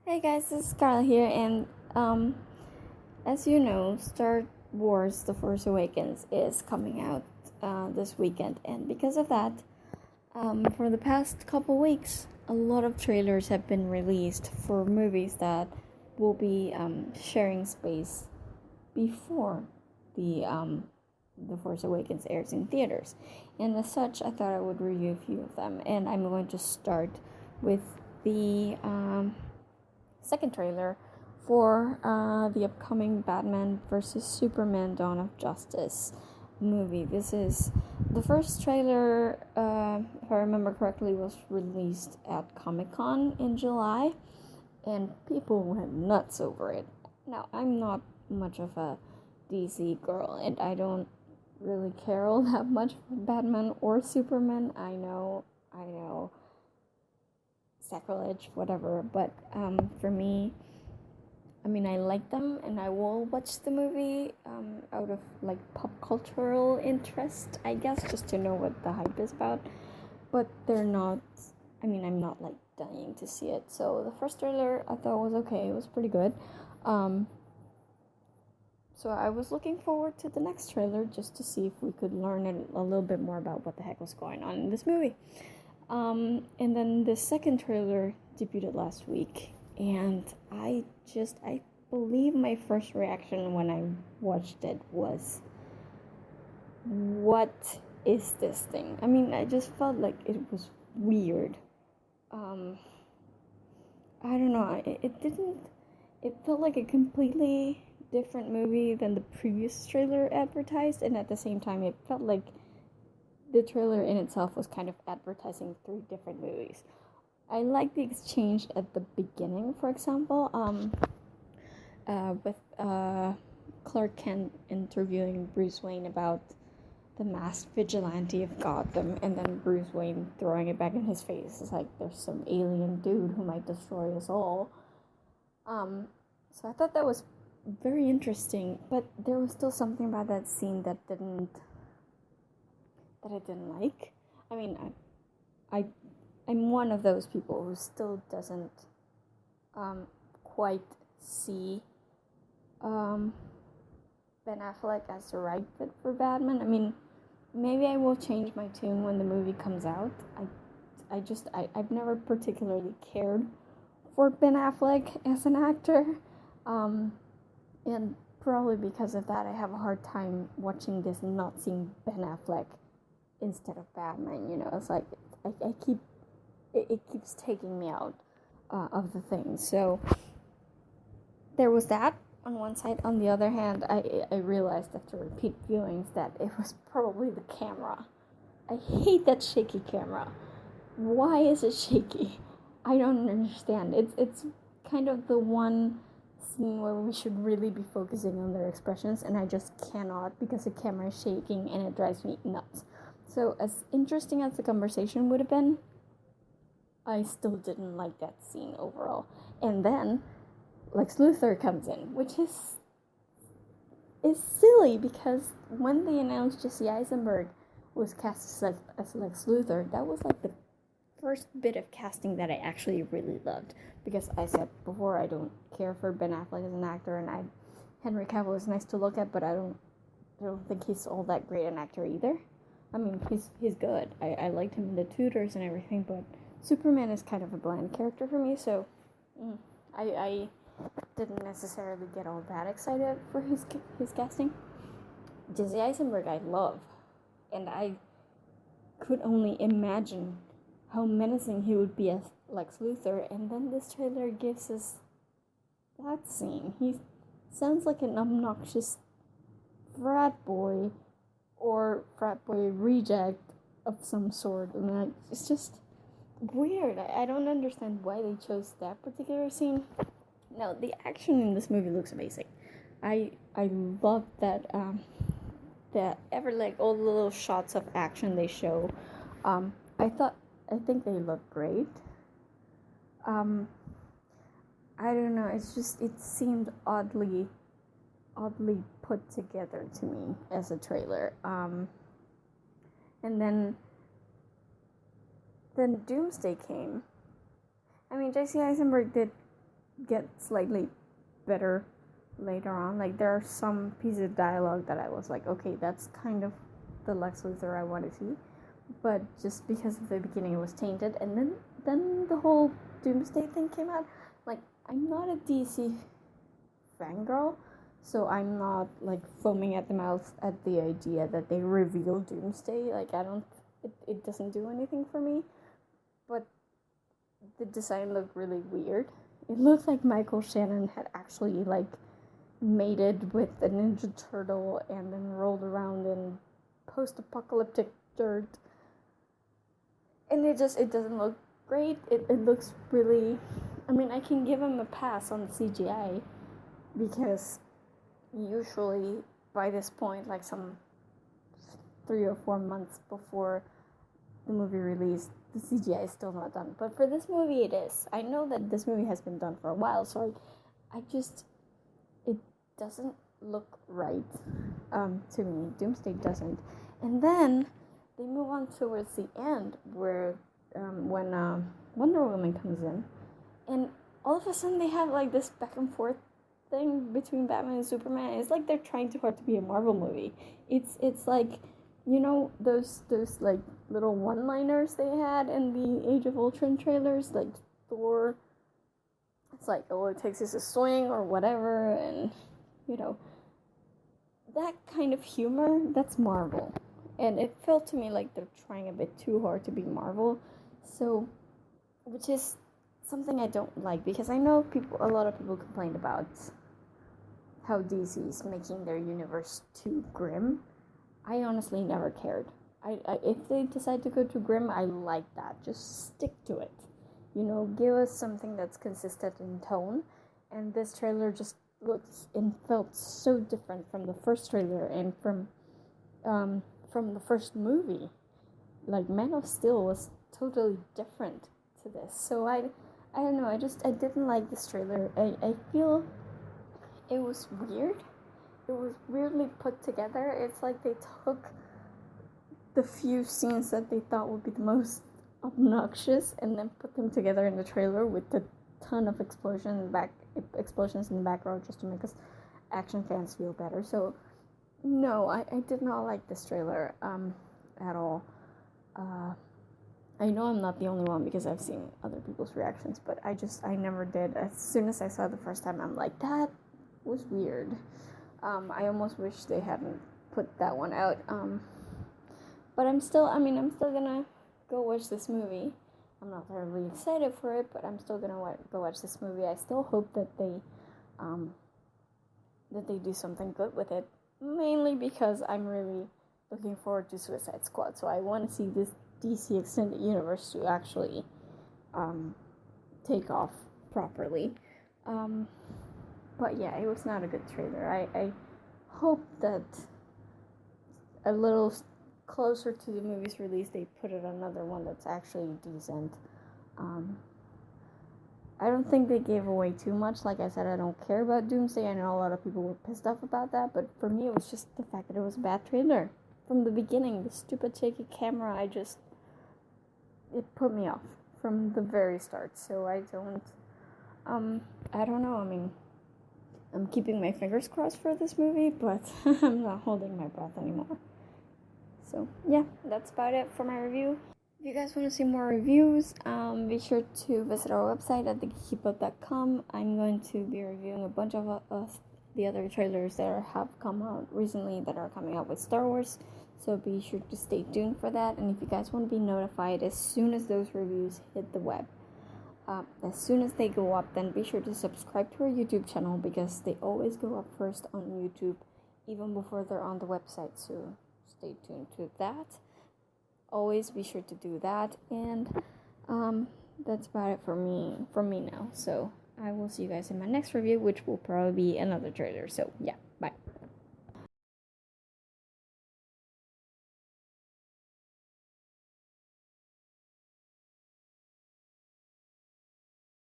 Hey guys, this is Carla here, and as you know, Star Wars: The Force Awakens is coming out this weekend, and because of that, for the past couple weeks, a lot of trailers have been released for movies that will be sharing space before the Force Awakens airs in theaters, and as such, I thought I would review a few of them, and I'm going to start with the second trailer for the upcoming Batman vs. Superman Dawn of Justice movie. This is the first trailer, if I remember correctly, was released at Comic-Con in July, and people went nuts over it. Now, I'm not much of a DC girl, and I don't really care all that much for Batman or Superman. I know, sacrilege, whatever, but for me, I mean, I like them and I will watch the movie out of like pop cultural interest, I guess, just to know what the hype is about, but they're not, I mean, I'm not like dying to see it. So the first trailer I thought was okay, it was pretty good. So I was looking forward to the next trailer just to see if we could learn a little bit more about what the heck was going on in this movie. And then the second trailer debuted last week, and I believe my first reaction when I watched it was, what is this thing? I mean, I just felt like it was weird. I don't know, it felt like a completely different movie than the previous trailer advertised, and at the same time, it felt like the trailer in itself was kind of advertising three different movies. I like the exchange at the beginning, for example, with Clark Kent interviewing Bruce Wayne about the masked vigilante of Gotham, and then Bruce Wayne throwing it back in his face. It's like there's some alien dude who might destroy us all. So I thought that was very interesting, but there was still something about that scene that I didn't like. I mean, I'm one of those people who still doesn't quite see Ben Affleck as the right fit for Batman. I mean, maybe I will change my tune when the movie comes out. I've never particularly cared for Ben Affleck as an actor, and probably because of that, I have a hard time watching this and not seeing Ben Affleck instead of Batman. You know, it's like it keeps taking me out of the thing. So there was that on one side. On the other hand, I realized after repeat viewings that it was probably the camera. I hate that shaky camera. Why is it shaky? I don't understand. It's kind of the one scene where we should really be focusing on their expressions, and I just cannot because the camera is shaking and it drives me nuts. So as interesting as the conversation would have been, I still didn't like that scene overall. And then Lex Luthor comes in, which is silly because when they announced Jesse Eisenberg was cast as Lex Luthor, that was like the first bit of casting that I actually really loved, because I said before I don't care for Ben Affleck as an actor, and Henry Cavill is nice to look at, but I don't think he's all that great an actor either. I mean, he's good. I liked him in The Tudors and everything, but Superman is kind of a bland character for me, so I didn't necessarily get all that excited for his casting. Jesse Eisenberg I love, and I could only imagine how menacing he would be as Lex Luthor, and then this trailer gives us that scene. He sounds like an obnoxious frat boy or frat boy reject of some sort, and it's just weird. I don't understand why they chose that particular scene. Now, the action in this movie looks amazing. I love that like all the little shots of action they show. I think they look great. I don't know. It's just it seemed oddly put together to me as a trailer. And then Doomsday came. I mean, Jesse Eisenberg did get slightly better later on. Like, there are some pieces of dialogue that I was like, okay, that's kind of the Lex Luthor I want to see. But just because of the beginning it was tainted, and then the whole Doomsday thing came out. Like, I'm not a DC fangirl, so I'm not like foaming at the mouth at the idea that they reveal Doomsday. Like, it doesn't do anything for me. But the design looked really weird. It looked like Michael Shannon had actually like mated with a Ninja Turtle and then rolled around in post-apocalyptic dirt. And it doesn't look great. It looks really, I mean, I can give him a pass on the CGI, because usually by this point, like some 3 or 4 months before the movie release, the CGI is still not done. But for this movie, it is. I know that this movie has been done for a while, so it doesn't look right to me. Doomsday doesn't. And then they move on towards the end, where when Wonder Woman comes in, and all of a sudden they have like this back and forth thing between Batman and Superman. It's like they're trying too hard to be a Marvel movie. It's like, you know, those like little one-liners they had in the Age of Ultron trailers, like Thor. It's like, all it takes is a swing or whatever, and you know, that kind of humor, that's Marvel. And it felt to me like they're trying a bit too hard to be Marvel. So, which is something I don't like, because I know a lot of people complained about how DC is making their universe too grim. I honestly never cared. If they decide to go too grim, I like that. Just stick to it. You know, give us something that's consistent in tone. And this trailer just looks and felt so different from the first trailer and from the first movie. Like, Man of Steel was totally different to this. So I don't know, I didn't like this trailer. I feel it was weird. It was weirdly put together. It's like they took the few scenes that they thought would be the most obnoxious and then put them together in the trailer with a ton of explosions in the background, just to make us action fans feel better. So no, I did not like this trailer at all. I know I'm not the only one, because I've seen other people's reactions, but I never did. As soon as I saw it the first time, I'm like, that was weird. I almost wish they hadn't put that one out. But I'm still gonna go watch this movie. I'm not terribly excited for it, but I'm still gonna go watch this movie. I still hope that they do something good with it, mainly because I'm really looking forward to Suicide Squad. So I want to see this DC Extended Universe to actually take off properly. But yeah, it was not a good trailer. I hope that a little closer to the movie's release, they put out another one that's actually decent. I don't think they gave away too much. Like I said, I don't care about Doomsday. I know a lot of people were pissed off about that, but for me, it was just the fact that it was a bad trailer. From the beginning, the stupid shaky camera, it put me off from the very start. So I don't know. I mean, I'm keeping my fingers crossed for this movie, but I'm not holding my breath anymore. So yeah, that's about it for my review. If you guys want to see more reviews, be sure to visit our website at thegeekypub.com. I'm going to be reviewing a bunch of the other trailers that have come out recently that are coming out with Star Wars. So be sure to stay tuned for that. And if you guys want to be notified as soon as those reviews hit the web, as soon as they go up, then be sure to subscribe to our YouTube channel, because they always go up first on YouTube, even before they're on the website. So stay tuned to that. Always be sure to do that. And that's about it from me now. So I will see you guys in my next review, which will probably be another trailer. So yeah.